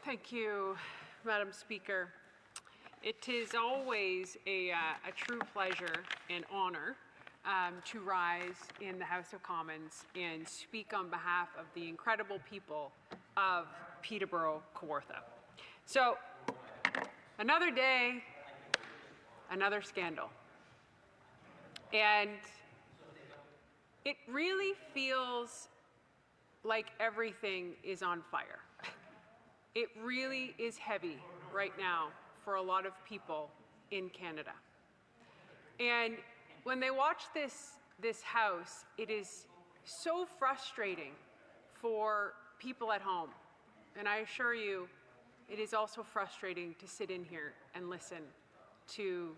Thank you, Madam Speaker. It is always a true pleasure and honour to rise in the House of Commons and speak on behalf of the incredible people of Peterborough, Kawartha. So, another day, another scandal. And it really feels like everything is on fire. It really is heavy right now for a lot of people in Canada. And when they watch this House, it is so frustrating for people at home. And I assure you, it is also frustrating to sit in here and listen to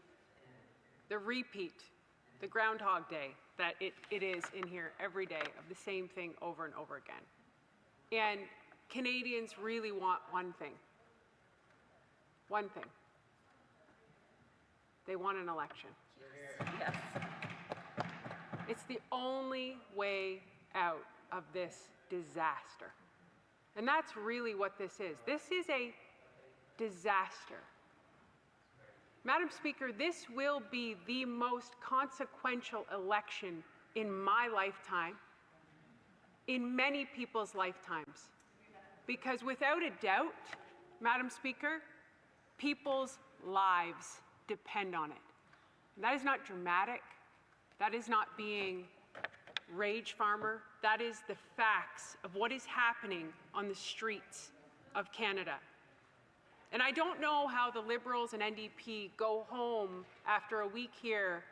the repeat, the Groundhog Day, that it is in here every day of the same thing over and over again. And Canadians really want one thing. One thing. They want an election. Yes. It's the only way out of this disaster. And that's really what this is. This is a disaster. Madam Speaker, this will be the most consequential election in my lifetime, in many people's lifetimes. Because without a doubt, Madam Speaker, people's lives depend on it. And that is not dramatic. That is not being rage farmer. That is the facts of what is happening on the streets of Canada. And I don't know how the Liberals and NDP go home after a week here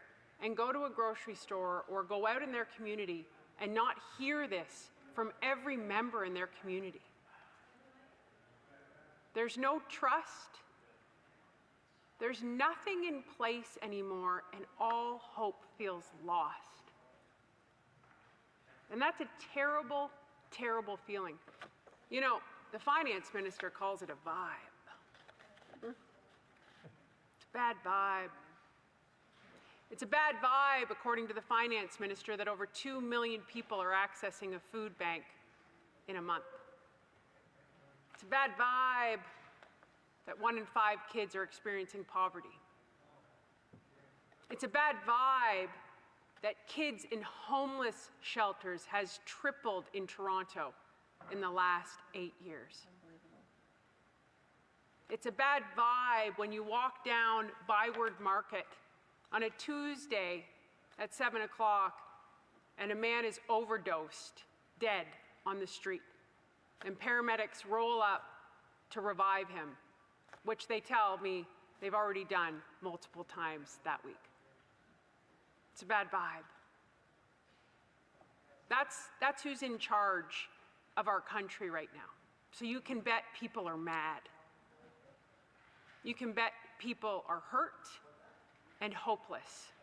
and go to a grocery store or go out in their community and not hear this from every member in their community. There's no trust. There's nothing in place anymore, and all hope feels lost. And that's a terrible, terrible feeling. You know, the finance minister calls it a vibe. It's a bad vibe. It's a bad vibe, according to the finance minister, that over 2 million people are accessing a food bank in a month. It's a bad vibe that 1 in 5 kids are experiencing poverty. It's a bad vibe that kids in homeless shelters has tripled in Toronto in the last 8 years. It's a bad vibe when you walk down Byward Market on a Tuesday at 7 o'clock and a man is overdosed, dead on the street. And paramedics roll up to revive him, which they tell me they've already done multiple times that week. It's a bad vibe. That's who's in charge of our country right now. So you can bet people are mad. You can bet people are hurt and hopeless.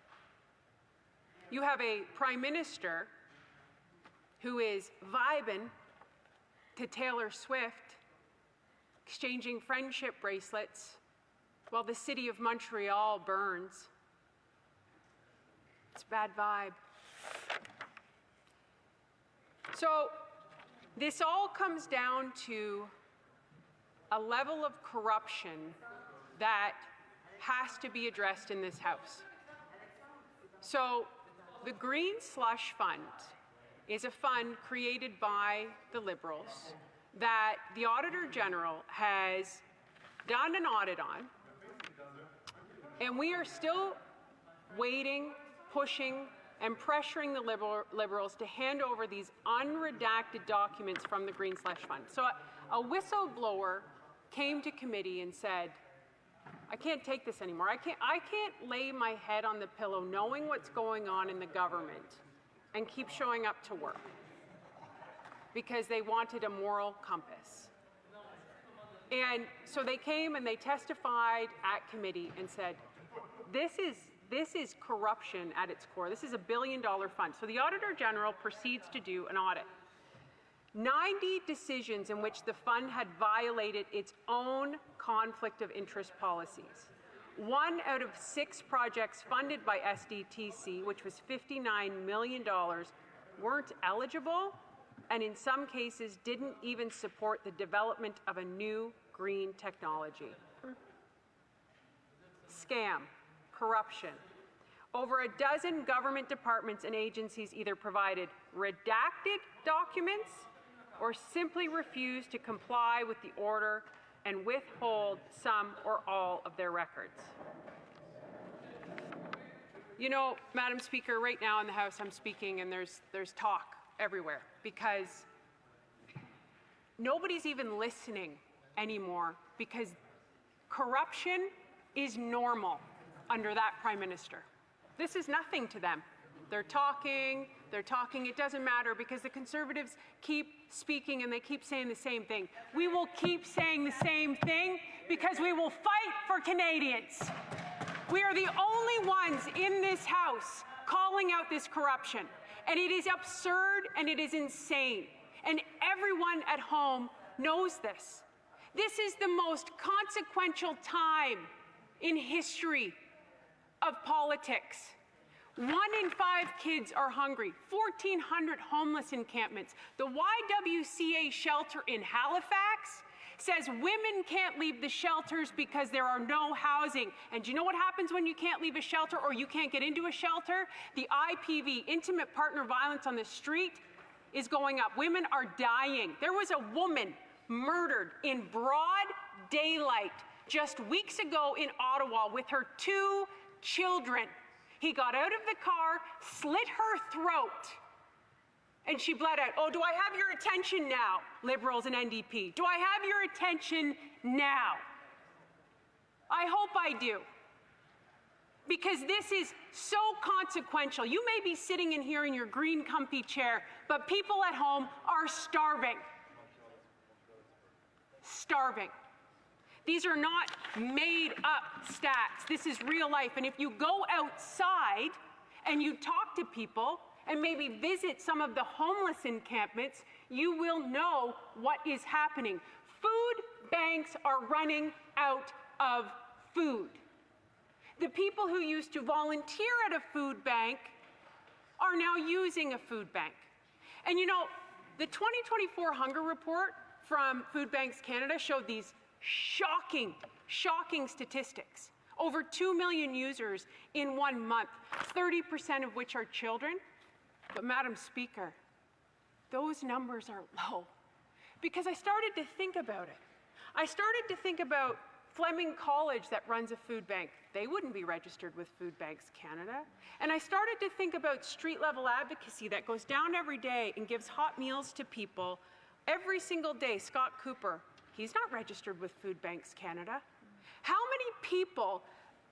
You have a Prime Minister who is vibing to Taylor Swift, exchanging friendship bracelets while the city of Montreal burns. It's a bad vibe. So this all comes down to a level of corruption that has to be addressed in this House. So the Green Slush Fund is a fund created by the Liberals that the Auditor General has done an audit on, and we are still waiting, pushing, and pressuring the Liberals to hand over these unredacted documents from the Green Slush Fund. So a whistleblower came to committee and said, I can't take this anymore. I can't lay my head on the pillow knowing what's going on in the government and keep showing up to work, because they wanted a moral compass. And so they came and they testified at committee and said, this is corruption at its core. This is a $1 billion fund. So the Auditor General proceeds to do an audit. 90 decisions in which the fund had violated its own conflict of interest policies. 1 out of 6 projects funded by SDTC, which was $59 million, weren't eligible, and in some cases didn't even support the development of a new green technology. Scam, corruption. Over a dozen government departments and agencies either provided redacted documents or simply refused to comply with the order and withhold some or all of their records. You know, Madam Speaker, right now in the House I'm speaking and there's talk everywhere because nobody's even listening anymore because corruption is normal under that Prime Minister. This is nothing to them. They're talking, it doesn't matter because the Conservatives keep speaking and they keep saying the same thing. We will keep saying the same thing because we will fight for Canadians. We are the only ones in this House calling out this corruption. And it is absurd and it is insane. And everyone at home knows this. This is the most consequential time in history of politics. 1 in 5 kids are hungry. 1,400 homeless encampments. The YWCA shelter in Halifax says women can't leave the shelters because there are no housing. And do you know what happens when you can't leave a shelter or you can't get into a shelter? The IPV, intimate partner violence on the street, is going up. Women are dying. There was a woman murdered in broad daylight just weeks ago in Ottawa with her 2 children. He got out of the car, slit her throat, and she bled out. Oh, do I have your attention now, Liberals and NDP? Do I have your attention now? I hope I do. Because this is so consequential. You may be sitting in here in your green comfy chair, but people at home are starving. Starving. These are not made up stats. This is real life. And if you go outside and you talk to people and maybe visit some of the homeless encampments, you will know what is happening. Food banks are running out of food. The people who used to volunteer at a food bank are now using a food bank. And you know, the 2024 hunger report from Food Banks Canada showed these shocking statistics. Over 2 million users in 1 month, 30% of which are children. But Madam Speaker, those numbers are low. Because I started to think about it. I started to think about Fleming College that runs a food bank. They wouldn't be registered with Food Banks Canada. And I started to think about street-level advocacy that goes down every day and gives hot meals to people every single day. Scott Cooper, he's not registered with Food Banks Canada. How many people,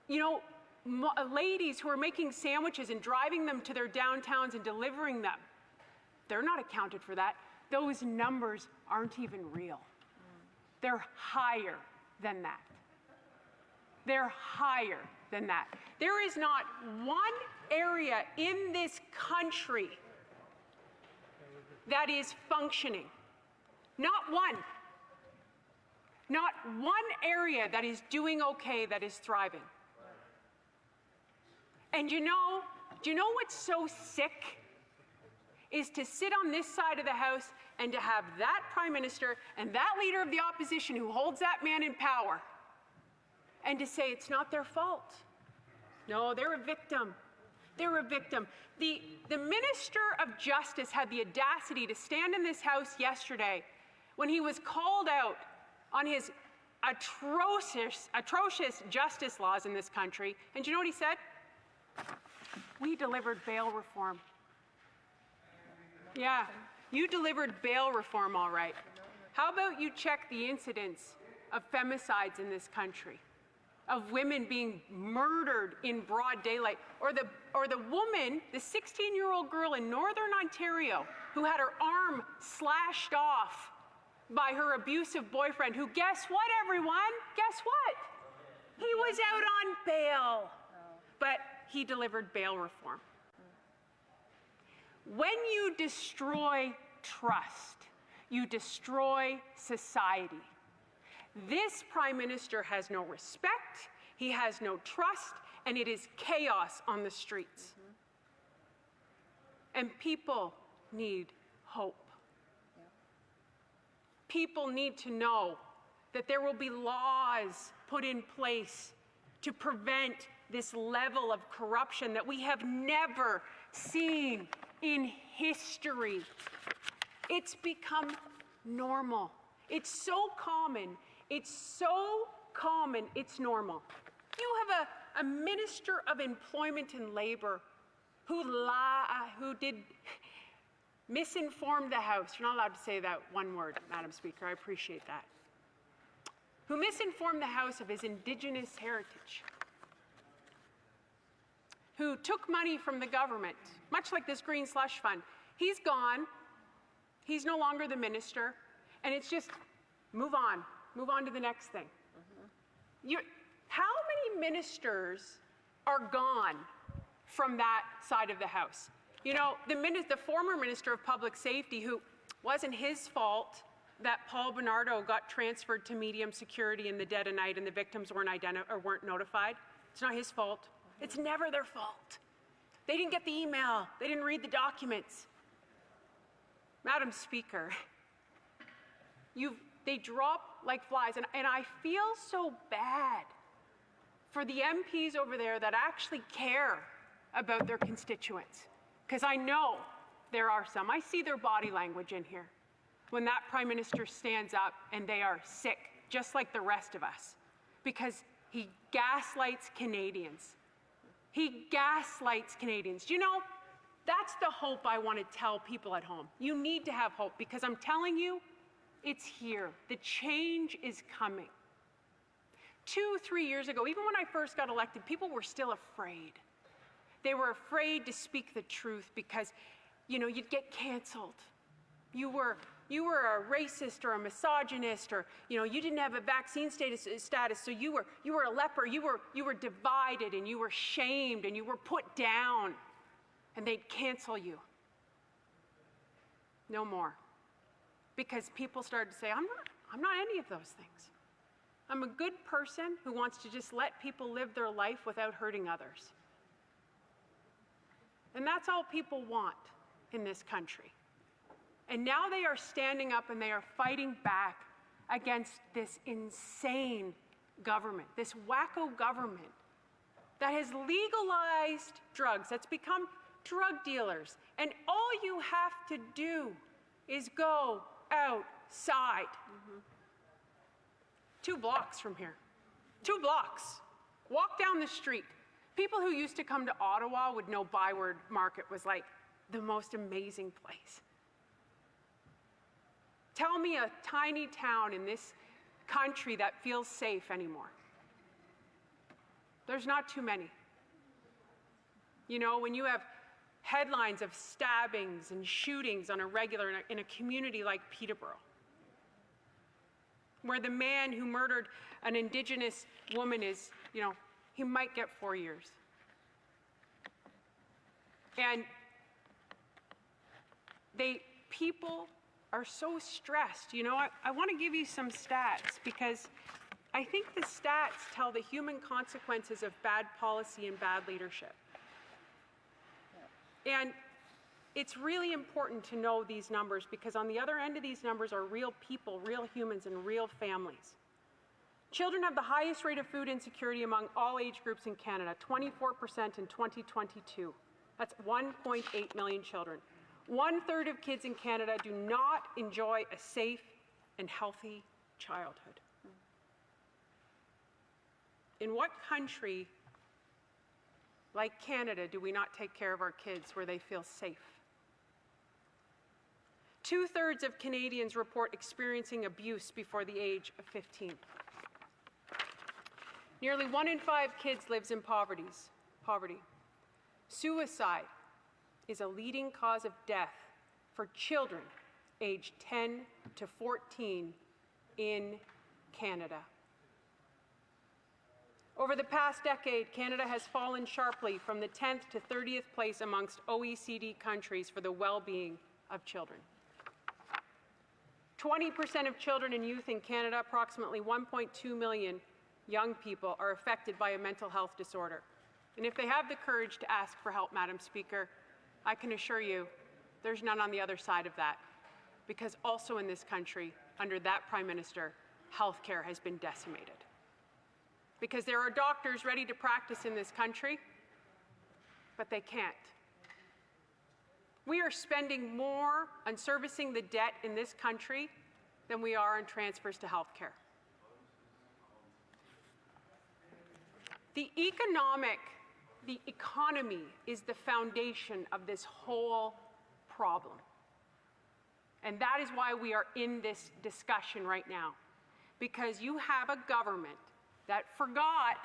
you know, ladies who are making sandwiches and driving them to their downtowns and delivering them, they're not accounted for that. Those numbers aren't even real. They're higher than that. They're higher than that. There is not one area in this country that is functioning. Not one. Not one area that is doing okay, that is thriving. And do you know what's so sick? Is to sit on this side of the House and to have that Prime Minister and that Leader of the Opposition who holds that man in power and to say it's not their fault. No, they're a victim. They're a victim. The Minister of Justice had the audacity to stand in this House yesterday when he was called out on his atrocious justice laws in this country. And do you know what he said? We delivered bail reform. Yeah, you delivered bail reform, all right. How about you check the incidence of femicides in this country, of women being murdered in broad daylight, or the woman, the 16-year-old girl in Northern Ontario who had her arm slashed off by her abusive boyfriend, who, guess what, everyone? Guess what? He was out on bail, but he delivered bail reform. When you destroy trust, you destroy society. This Prime Minister has no respect, he has no trust, and it is chaos on the streets. And people need hope. People need to know that there will be laws put in place to prevent this level of corruption that we have never seen in history. It's become normal. It's so common. It's normal. You have a Minister of Employment and Labor who did misinform the House. You're not allowed to say that one word, Madam Speaker. I appreciate that. Who misinformed the House of his Indigenous heritage. Who took money from the government, much like this green slush fund. He's gone. He's no longer the minister. And it's just, move on. Move on to the next thing. How many ministers are gone from that side of the House? You know, the former Minister of Public Safety, who wasn't his fault that Paul Bernardo got transferred to medium security in the dead of night and the victims weren't notified. It's not his fault. It's never their fault. They didn't get the email. They didn't read the documents. Madam Speaker, they drop like flies, and I feel so bad for the MPs over there that actually care about their constituents. Because I know there are some. I see their body language in here when that Prime Minister stands up and they are sick, just like the rest of us, because he gaslights Canadians. He gaslights Canadians. Do you know, that's the hope I want to tell people at home. You need to have hope, because I'm telling you, it's here. The change is coming. 2-3 years ago, even when I first got elected, people were still afraid. They were afraid to speak the truth because, you know, you'd get canceled. You were a racist or a misogynist, or, you know, you didn't have a vaccine status, so you were a leper. You were divided, and you were shamed, and you were put down, and they'd cancel you. No more. Because people started to say, I'm not any of those things. I'm a good person who wants to just let people live their life without hurting others. And that's all people want in this country. And now they are standing up and they are fighting back against this insane government, this wacko government that has legalized drugs, that's become drug dealers. And all you have to do is go outside. 2 blocks from here. 2 blocks. Walk down the street. People who used to come to Ottawa would know Byward Market was like the most amazing place. Tell me a tiny town in this country that feels safe anymore. There's not too many. You know, when you have headlines of stabbings and shootings on a regular in a community like Peterborough, where the man who murdered an Indigenous woman is, you know, he might get 4 years. And people are so stressed. You know, I want to give you some stats, because I think the stats tell the human consequences of bad policy and bad leadership. And it's really important to know these numbers, because on the other end of these numbers are real people, real humans, and real families. Children have the highest rate of food insecurity among all age groups in Canada, 24% in 2022. That's 1.8 million children. 1/3 of kids in Canada do not enjoy a safe and healthy childhood. In what country like Canada do we not take care of our kids where they feel safe? 2/3 of Canadians report experiencing abuse before the age of 15. Nearly 1 in 5 kids lives in poverty. Suicide is a leading cause of death for children aged 10 to 14 in Canada. Over the past decade, Canada has fallen sharply from the 10th to 30th place amongst OECD countries for the well-being of children. 20% of children and youth in Canada, approximately 1.2 million young people, are affected by a mental health disorder. And if they have the courage to ask for help, Madam Speaker, I can assure you there's none on the other side of that. Because also in this country, under that Prime Minister, healthcare has been decimated. Because there are doctors ready to practice in this country, but they can't. We are spending more on servicing the debt in this country than we are on transfers to healthcare. The economy is the foundation of this whole problem. And that is why we are in this discussion right now. Because you have a government that forgot,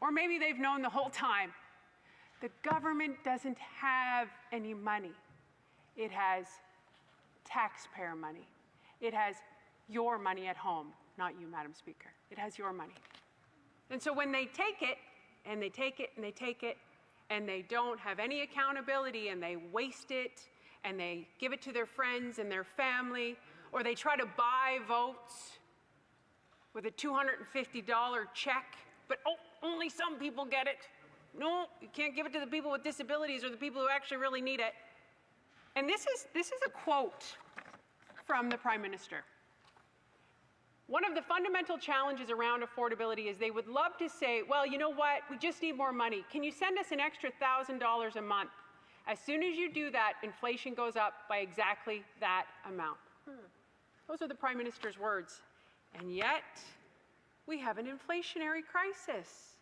or maybe they've known the whole time, the government doesn't have any money. It has taxpayer money. It has your money at home, not you, Madam Speaker. It has your money. And so when they take it, and they take it, and they take it, and they don't have any accountability, and they waste it, and they give it to their friends and their family, or they try to buy votes with a $250 check, but only some people get it. No, you can't give it to the people with disabilities or the people who actually really need it. And this is a quote from the Prime Minister. One of the fundamental challenges around affordability is they would love to say, well, you know what, we just need more money. Can you send us an extra $1,000 a month? As soon as you do that, inflation goes up by exactly that amount. Those are the Prime Minister's words. And yet, we have an inflationary crisis.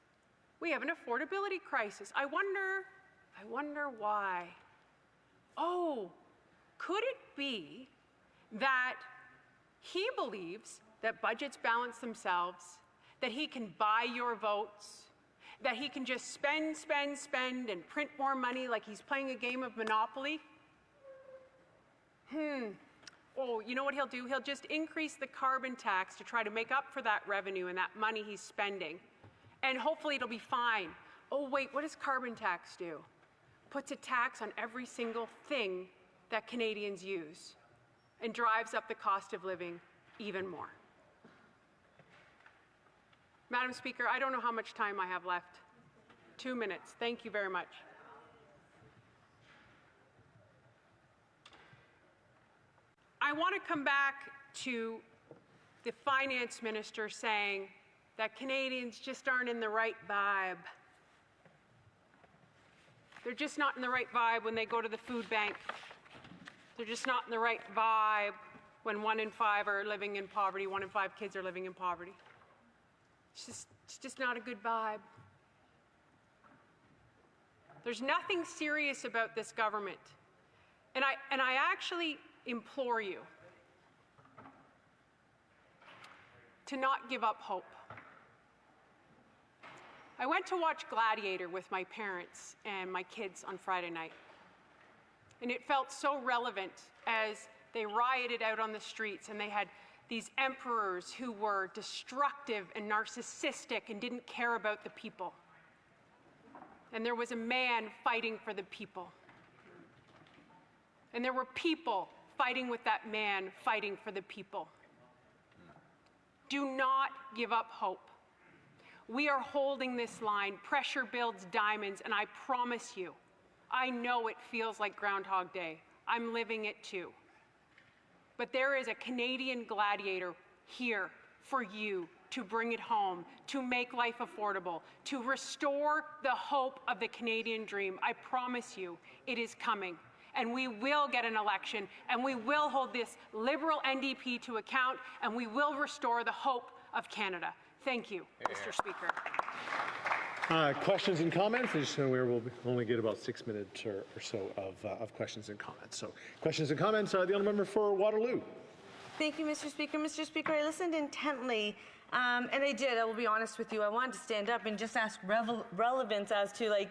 We have an affordability crisis. I wonder why. Oh, could it be that he believes that budgets balance themselves, that he can buy your votes, that he can just spend, spend, spend and print more money like he's playing a game of Monopoly? Oh, you know what he'll do? He'll just increase the carbon tax to try to make up for that revenue and that money he's spending. And hopefully it'll be fine. Oh wait, what does carbon tax do? Puts a tax on every single thing that Canadians use and drives up the cost of living even more. Madam Speaker, I don't know how much time I have left. 2 minutes. Thank you very much. I want to come back to the finance minister saying that Canadians just aren't in the right vibe. They're just not in the right vibe when they go to the food bank. They're just not in the right vibe when 1 in 5 are living in poverty, 1 in 5 kids are living in poverty. It's just not a good vibe. There's nothing serious about this government. And I actually implore you to not give up hope. I went to watch Gladiator with my parents and my kids on Friday night. And it felt so relevant as they rioted out on the streets and they had these emperors who were destructive and narcissistic and didn't care about the people. And there was a man fighting for the people. And there were people fighting with that man, fighting for the people. Do not give up hope. We are holding this line. Pressure builds diamonds, and I promise you, I know it feels like Groundhog Day. I'm living it too. But there is a Canadian gladiator here for you to bring it home, to make life affordable, to restore the hope of the Canadian dream. I promise you, it is coming. And we will get an election, and we will hold this Liberal NDP to account, and we will restore the hope of Canada. Thank you, Mr. Speaker. Questions and comments? I just know we'll only get about 6 minutes or so of questions and comments. So, questions and comments. The honourable member for Waterloo. Thank you, Mr. Speaker. Mr. Speaker, I listened intently, and I will be honest with you, I wanted to stand up and just ask relevance as to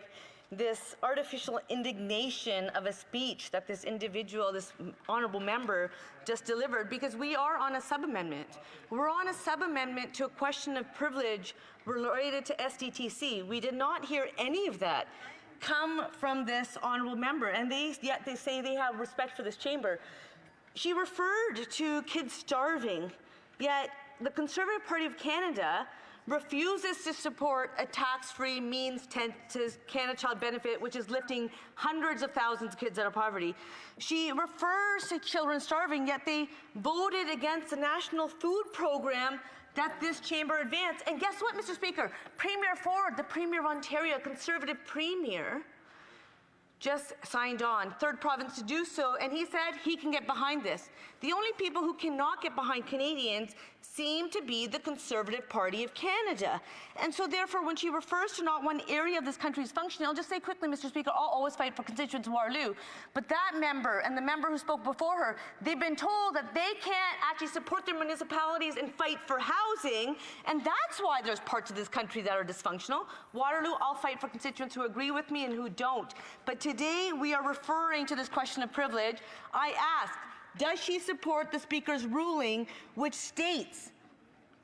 this artificial indignation of a speech that this individual, this honourable member, just delivered, because we are on a sub-amendment. We're on a sub-amendment to a question of privilege related to SDTC. We did not hear any of that come from this honourable member, and yet they say they have respect for this chamber. She referred to kids starving, yet the Conservative Party of Canada refuses to support a tax-free means to Canada Child Benefit, which is lifting hundreds of thousands of kids out of poverty. She refers to children starving, yet they voted against the National Food Program that this chamber advanced. And guess what, Mr. Speaker? Premier Ford, the Premier of Ontario, Conservative Premier, just signed on, third province to do so, and he said he can get behind this. The only people who cannot get behind Canadians seem to be the Conservative Party of Canada. And so therefore, when she refers to not one area of this country's functioning, I'll just say quickly, Mr. Speaker, I'll always fight for constituents in Waterloo. But that member and the member who spoke before her, they've been told that they can't actually support their municipalities and fight for housing, and that's why there's parts of this country that are dysfunctional. Waterloo, I'll fight for constituents who agree with me and who don't. But today, we are referring to this question of privilege. I ask, does she support the Speaker's ruling which states,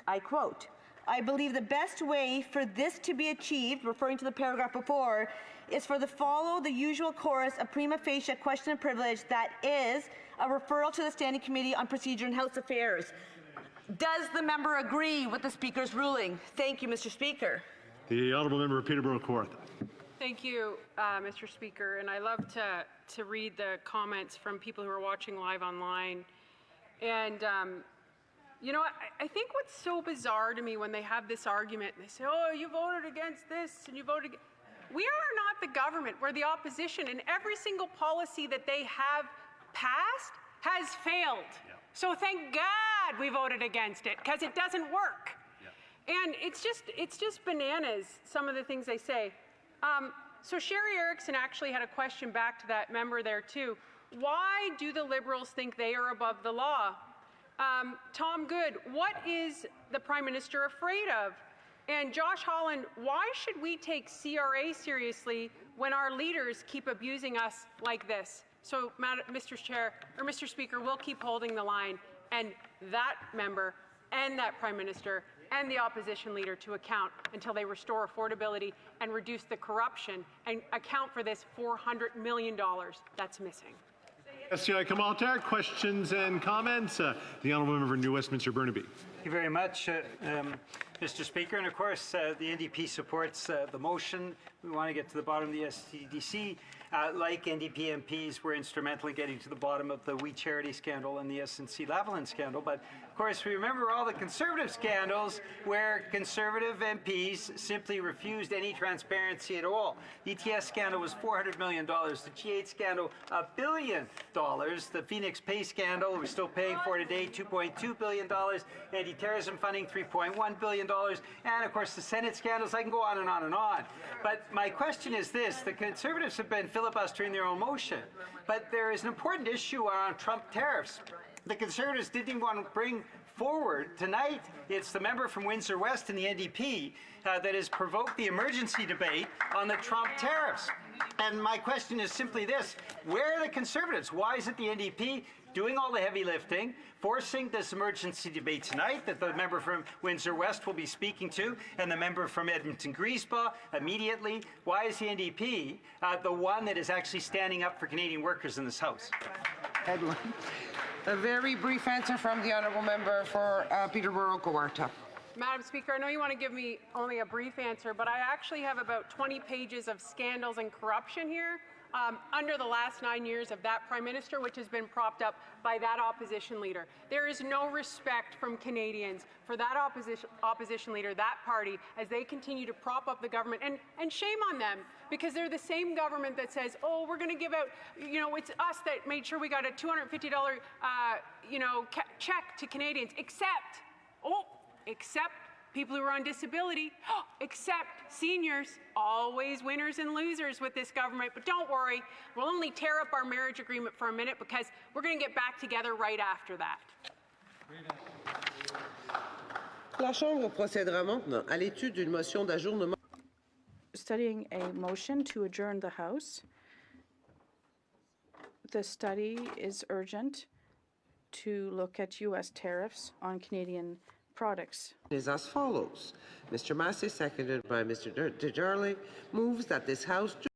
I quote, "I believe the best way for this to be achieved," referring to the paragraph before, "is for the follow the usual course of prima facie question of privilege, that is, a referral to the Standing Committee on Procedure and House Affairs." Does the member agree with the Speaker's ruling? Thank you, Mr. Speaker. The honourable member of Peterborough-Kawartha. Thank you, Mr. Speaker, and I love to read the comments from people who are watching live online. And you know, I think what's so bizarre to me when they have this argument, and they say, oh, you voted against this and you voted against. We are not the government, we're the opposition, and every single policy that they have passed has failed. Yeah. So thank God we voted against it, because it doesn't work. Yeah. And it's just bananas, some of the things they say. So Sherry Erickson actually had a question back to that member there too. Why do the Liberals think they are above the law? Tom Good, what is the Prime Minister afraid of? And Josh Holland, why should we take CRA seriously when our leaders keep abusing us like this? So, Mr. Chair, or Mr. Speaker, we'll keep holding the line, and that member and that Prime Minister and the opposition leader to account until they restore affordability and reduce the corruption and account for this $400 million that's missing. SCI commentaire, questions and comments. The honourable member for New Westminster Burnaby. Thank you very much, Mr. Speaker. And of course, the NDP supports the motion. We want to get to the bottom of the SCDC. Like NDP MPs, were instrumental in getting to the bottom of the We Charity scandal and the SNC-Lavalin scandal. But of course, we remember all the Conservative scandals where Conservative MPs simply refused any transparency at all. The ETS scandal was $400 million. The G8 scandal, $1 billion. The Phoenix Pay scandal, we're still paying for today, $2.2 billion. Anti-terrorism funding, $3.1 billion. And of course, the Senate scandals, I can go on and on and on. But my question is this, the Conservatives have been filibustering their own motion, but there is an important issue around Trump tariffs. The Conservatives didn't even want to bring forward tonight. It's the member from Windsor West and the NDP that has provoked the emergency debate on the Trump tariffs. And my question is simply this, where are the Conservatives? Why is it the NDP doing all the heavy lifting, forcing this emergency debate tonight that the member from Windsor West will be speaking to, and the member from Edmonton Griesba immediately? Why is the NDP the one that is actually standing up for Canadian workers in this House? Headline. A very brief answer from the honourable member for Peterborough-Kawartha. Madam Speaker, I know you want to give me only a brief answer, but I actually have about 20 pages of scandals and corruption here under the last 9 years of that Prime Minister, which has been propped up by that opposition leader. There is no respect from Canadians for that opposition leader, that party, as they continue to prop up the government. And shame on them, because they're the same government that says, oh, we're going to give out, you know, it's us that made sure we got a $250 check to Canadians, except people who are on disability, except seniors, always winners and losers with this government. But don't worry, we'll only tear up our marriage agreement for a minute because we're going to get back together right after that. La Chambre procédera maintenant à l'étude d'une motion d'ajournement. Studying a motion to adjourn the House. The study is urgent to look at U.S. tariffs on Canadian products. Is as follows. Mr. Massey, seconded by Mr. Desjardins, moves that this House